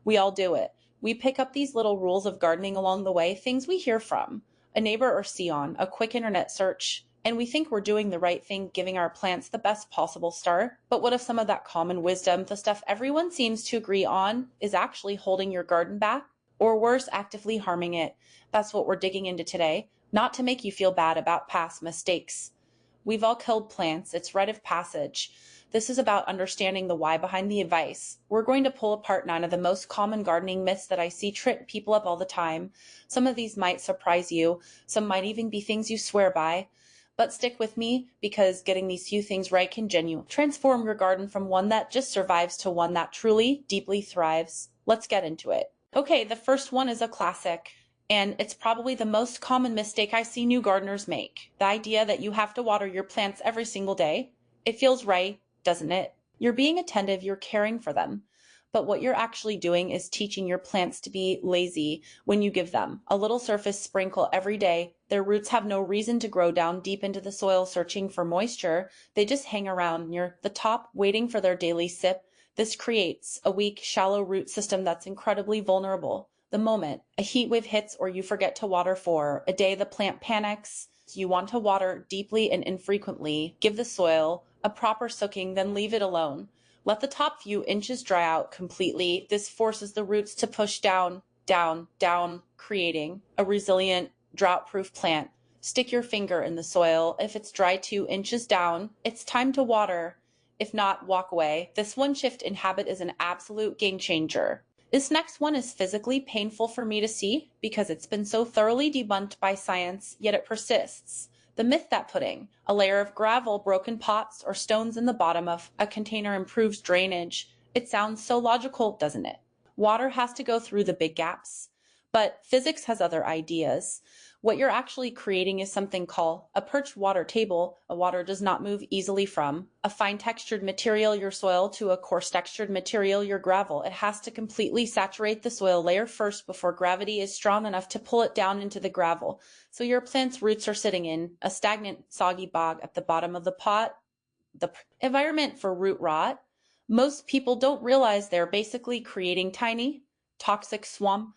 We all do it. We pick up these little rules of gardening along the way, things we hear from a neighbor or see on a quick internet search, and we think we're doing the right thing, giving our plants the best possible start. But what if some of that common wisdom, the stuff everyone seems to agree on, is actually holding your garden back? Or worse, actively harming it? That's what we're digging into today, not to make you feel bad about past mistakes. We've all killed plants, it's rite of passage. This is about understanding the why behind the advice. We're going to pull apart 9 of the most common gardening myths that I see trip people up all the time. Some of these might surprise you, some might even be things you swear by. But stick with me, because getting these few things right can genuinely transform your garden from one that just survives to one that truly, deeply thrives. Let's get into it. Okay, the first one is a classic, and it's probably the most common mistake I see new gardeners make. The idea that you have to water your plants every single day. It feels right, doesn't it? You're being attentive, you're caring for them. But what you're actually doing is teaching your plants to be lazy when you give them a little surface sprinkle every day. Their roots have no reason to grow down deep into the soil searching for moisture. They just hang around near the top waiting for their daily sip. This creates a weak, shallow root system that's incredibly vulnerable. The moment a heat wave hits or you forget to water for a day, the plant panics. You want to water deeply and infrequently. Give the soil a proper soaking, then leave it alone. Let the top few inches dry out completely. This forces the roots to push down, down, down, creating a resilient, drought-proof plant. Stick your finger in the soil. If it's dry 2 inches down, it's time to water. If not, walk away. This one shift in habit is an absolute game changer. This next one is physically painful for me to see because it's been so thoroughly debunked by science, yet it persists. The myth that putting a layer of gravel, broken pots, or stones in the bottom of a container improves drainage. It sounds so logical, doesn't it? Water has to go through the big gaps, but physics has other ideas. What you're actually creating is something called a perched water table. A water does not move easily from a fine textured material, your soil, to a coarse textured material, your gravel. It has to completely saturate the soil layer first before gravity is strong enough to pull it down into the gravel. So your plant's roots are sitting in a stagnant, soggy bog at the bottom of the pot. The environment for root rot. Most people don't realize they're basically creating tiny, toxic swamp.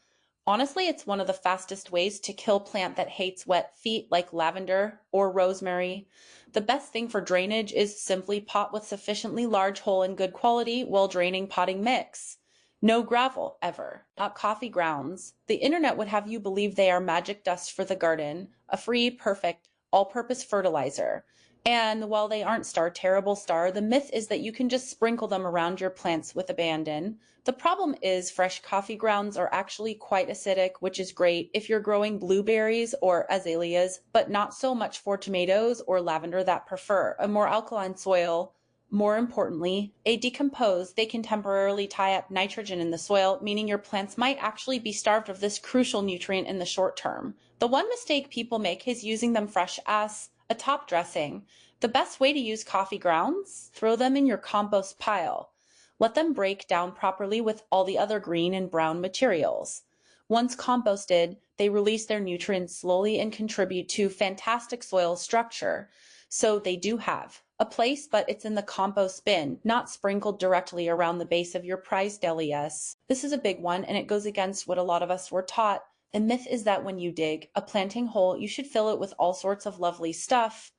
Honestly, it's one of the fastest ways to kill plant that hates wet feet, like lavender or rosemary. The best thing for drainage is simply pot with sufficiently large hole and good quality, well-draining potting mix. No gravel, ever. Not coffee grounds. The internet would have you believe they are magic dust for the garden, a free, perfect, all-purpose fertilizer. And while they aren't terrible, the myth is that you can just sprinkle them around your plants with abandon. The problem is fresh coffee grounds are actually quite acidic, which is great if you're growing blueberries or azaleas, but not so much for tomatoes or lavender that prefer a more alkaline soil. More importantly, they decompose. They can temporarily tie up nitrogen in the soil, meaning your plants might actually be starved of this crucial nutrient in the short term. The one mistake people make is using them fresh as a top dressing. The best way to use coffee grounds? Throw them in your compost pile. Let them break down properly with all the other green and brown materials. Once composted, they release their nutrients slowly and contribute to fantastic soil structure. So they do have a place, but it's in the compost bin, not sprinkled directly around the base of your prized dahlias. This is a big one, and it goes against what a lot of us were taught. The myth is that when you dig a planting hole, you should fill it with all sorts of lovely stuff.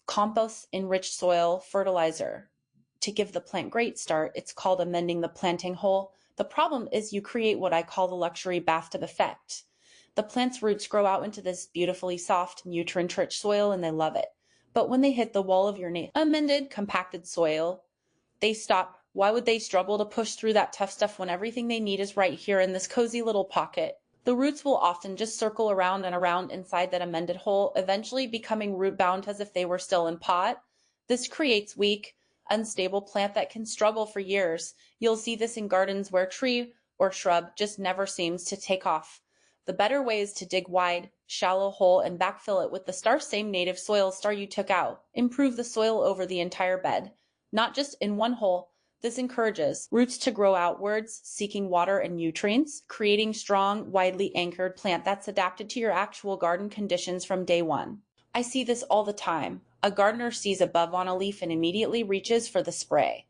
Compost, enriched soil, fertilizer. To give the plant great start, it's called amending the planting hole. The problem is you create what I call the luxury bathtub effect. The plant's roots grow out into this beautifully soft, nutrient-rich soil and they love it. But when they hit the wall of your amended, compacted soil, they stop. Why would they struggle to push through that tough stuff when everything they need is right here in this cozy little pocket? The roots will often just circle around and around inside that amended hole, eventually becoming root-bound as if they were still in pot. This creates weak, unstable plant that can struggle for years. You'll see this in gardens where tree or shrub just never seems to take off. The better way is to dig wide, shallow hole and backfill it with the same native soil you took out. Improve the soil over the entire bed, not just in one hole. This encourages roots to grow outwards, seeking water and nutrients, creating strong, widely anchored plant that's adapted to your actual garden conditions from day one. I see this all the time. A gardener sees a bug on a leaf and immediately reaches for the spray.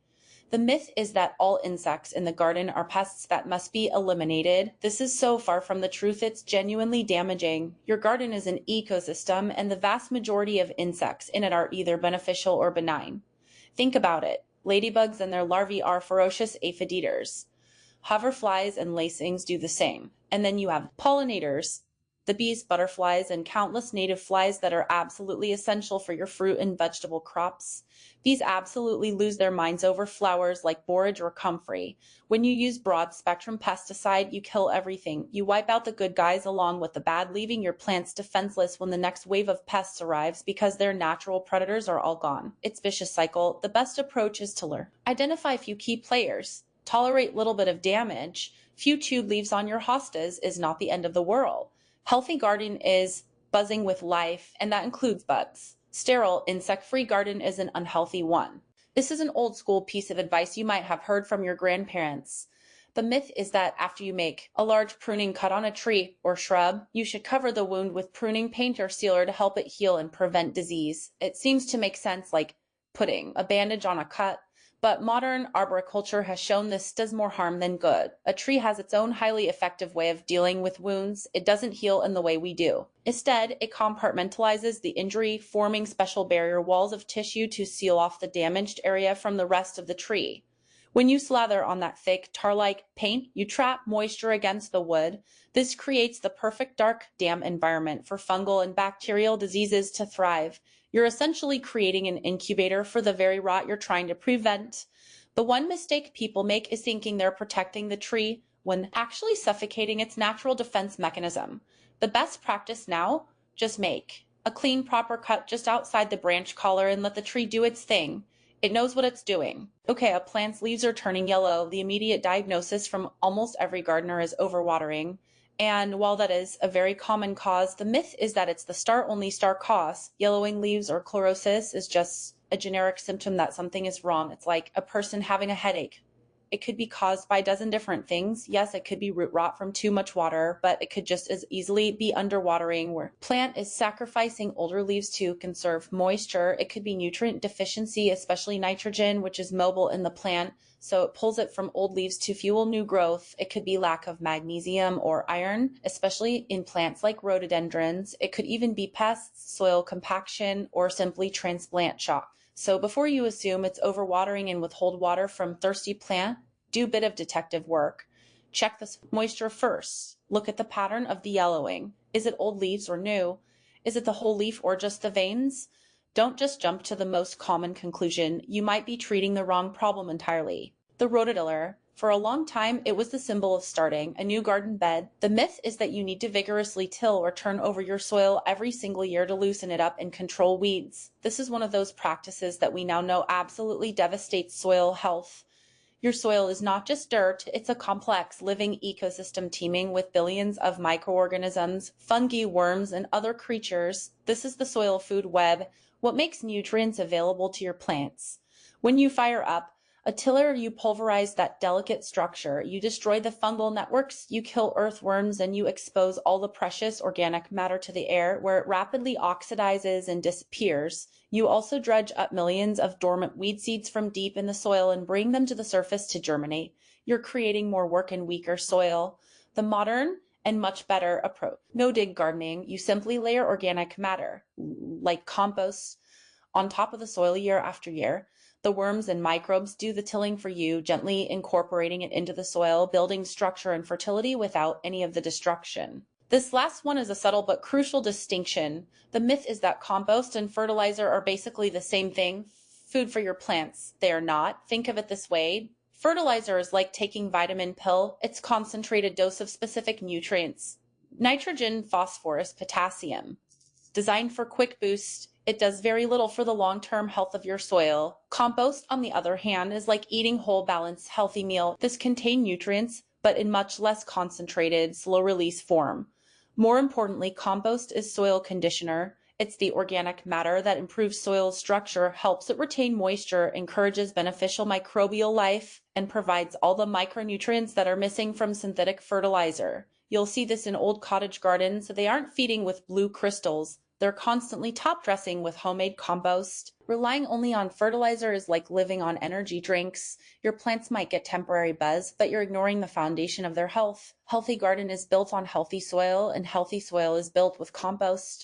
The myth is that all insects in the garden are pests that must be eliminated. This is so far from the truth, it's genuinely damaging. Your garden is an ecosystem, and the vast majority of insects in it are either beneficial or benign. Think about it. Ladybugs and their larvae are ferocious aphid eaters. Hoverflies and lacings do the same. And then you have pollinators, the bees, butterflies, and countless native flies that are absolutely essential for your fruit and vegetable crops. These absolutely lose their minds over flowers like borage or comfrey. When you use broad-spectrum pesticide, you kill everything. You wipe out the good guys along with the bad, leaving your plants defenseless when the next wave of pests arrives because their natural predators are all gone. It's a vicious cycle. The best approach is to learn. Identify a few key players. Tolerate a little bit of damage. Few chewed leaves on your hostas is not the end of the world. Healthy garden is buzzing with life, and that includes bugs. Sterile, insect-free garden is an unhealthy one. This is an old school piece of advice you might have heard from your grandparents. The myth is that after you make a large pruning cut on a tree or shrub, you should cover the wound with pruning paint or sealer to help it heal and prevent disease. It seems to make sense, like putting a bandage on a cut, but modern arboriculture has shown this does more harm than good. A tree has its own highly effective way of dealing with wounds. It doesn't heal in the way we do. Instead, it compartmentalizes the injury, forming special barrier walls of tissue to seal off the damaged area from the rest of the tree. When you slather on that thick, tar-like paint, you trap moisture against the wood. This creates the perfect dark, damp environment for fungal and bacterial diseases to thrive. You're essentially creating an incubator for the very rot you're trying to prevent. The one mistake people make is thinking they're protecting the tree when actually suffocating its natural defense mechanism. The best practice now, just make a clean, proper cut just outside the branch collar and let the tree do its thing. It knows what it's doing. Okay, a plant's leaves are turning yellow. The immediate diagnosis from almost every gardener is overwatering. And while that is a very common cause, the myth is that it's the only star cause. Yellowing leaves or chlorosis is just a generic symptom that something is wrong. It's like a person having a headache. It could be caused by a dozen different things. Yes, it could be root rot from too much water, but it could just as easily be underwatering where plant is sacrificing older leaves to conserve moisture. It could be nutrient deficiency, especially nitrogen, which is mobile in the plant, so it pulls it from old leaves to fuel new growth. It could be lack of magnesium or iron, especially in plants like rhododendrons. It could even be pests, soil compaction, or simply transplant shock. So before you assume it's overwatering and withhold water from thirsty plant, do a bit of detective work. Check the moisture first. Look at the pattern of the yellowing. Is it old leaves or new? Is it the whole leaf or just the veins? Don't just jump to the most common conclusion. You might be treating the wrong problem entirely. The rhododendron. For a long time, it was the symbol of starting a new garden bed. The myth is that you need to vigorously till or turn over your soil every single year to loosen it up and control weeds. This is one of those practices that we now know absolutely devastates soil health. Your soil is not just dirt, it's a complex, living ecosystem teeming with billions of microorganisms, fungi, worms, and other creatures. This is the soil food web, what makes nutrients available to your plants. When you fire up a tiller, you pulverize that delicate structure, you destroy the fungal networks, you kill earthworms, and you expose all the precious organic matter to the air where it rapidly oxidizes and disappears. You also dredge up millions of dormant weed seeds from deep in the soil and bring them to the surface to germinate. You're creating more work in weaker soil. The modern and much better approach. No-dig gardening, you simply layer organic matter, like compost, on top of the soil year after year. The worms and microbes do the tilling for you, gently incorporating it into the soil, building structure and fertility without any of the destruction. This last one is a subtle but crucial distinction. The myth is that compost and fertilizer are basically the same thing, food for your plants. They are not. Think of it this way. Fertilizer is like taking vitamin pill. It's concentrated dose of specific nutrients. Nitrogen, phosphorus, potassium. Designed for quick boost, it does very little for the long-term health of your soil. Compost, on the other hand, is like eating whole, balanced, healthy meal. This contains nutrients, but in much less concentrated, slow-release form. More importantly, compost is soil conditioner. It's the organic matter that improves soil structure, helps it retain moisture, encourages beneficial microbial life, and provides all the micronutrients that are missing from synthetic fertilizer. You'll see this in old cottage gardens. They aren't feeding with blue crystals. They're constantly top dressing with homemade compost. Relying only on fertilizer is like living on energy drinks. Your plants might get temporary buzz, but you're ignoring the foundation of their health. Healthy garden is built on healthy soil, and healthy soil is built with compost.